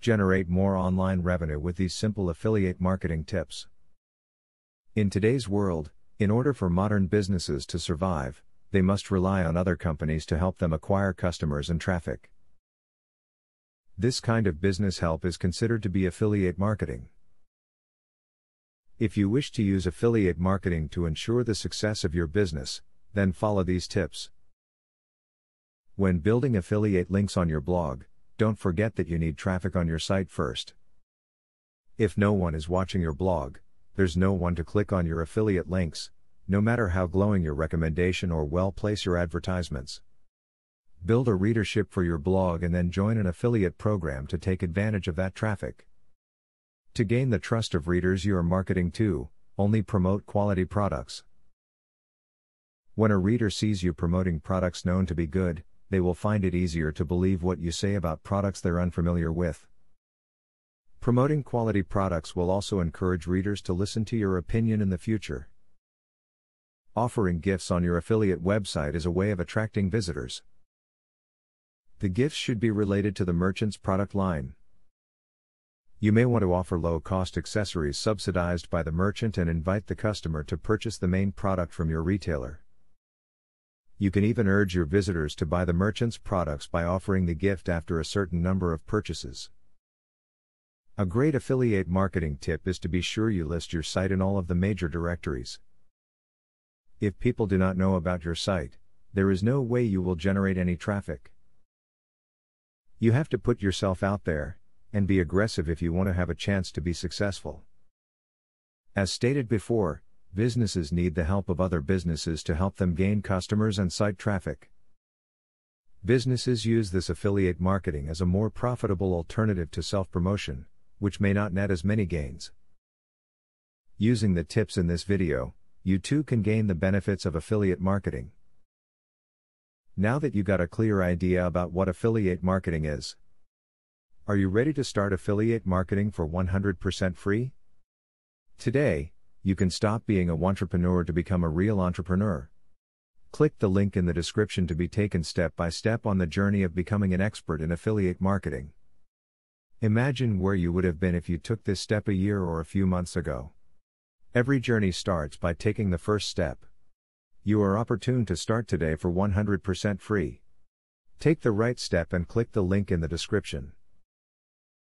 Generate more online revenue with these simple affiliate marketing tips. In today's world, in order for modern businesses to survive, they must rely on other companies to help them acquire customers and traffic. This kind of business help is considered to be affiliate marketing. If you wish to use affiliate marketing to ensure the success of your business, then follow these tips. When building affiliate links on your blog, don't forget that you need traffic on your site first. If no one is watching your blog, there's no one to click on your affiliate links, no matter how glowing your recommendation or well place your advertisements. Build a readership for your blog and then join an affiliate program to take advantage of that traffic. To gain the trust of readers you are marketing to, only promote quality products. When a reader sees you promoting products known to be good, they will find it easier to believe what you say about products they're unfamiliar with. Promoting quality products will also encourage readers to listen to your opinion in the future. Offering gifts on your affiliate website is a way of attracting visitors. The gifts should be related to the merchant's product line. You may want to offer low-cost accessories subsidized by the merchant and invite the customer to purchase the main product from your retailer. You can even urge your visitors to buy the merchant's products by offering the gift after a certain number of purchases. A great affiliate marketing tip is to be sure you list your site in all of the major directories. If people do not know about your site, there is no way you will generate any traffic. You have to put yourself out there, and be aggressive if you want to have a chance to be successful. As stated before, businesses need the help of other businesses to help them gain customers and site traffic. Businesses use this affiliate marketing as a more profitable alternative to self-promotion, which may not net as many gains. Using the tips in this video, you too can gain the benefits of affiliate marketing. Now that you got a clear idea about what affiliate marketing is, are you ready to start affiliate marketing for 100% free? Today, you can stop being a wantrepreneur to become a real entrepreneur. Click the link in the description to be taken step by step on the journey of becoming an expert in affiliate marketing. Imagine where you would have been if you took this step a year or a few months ago. Every journey starts by taking the first step. You are opportune to start today for 100% free. Take the right step and click the link in the description.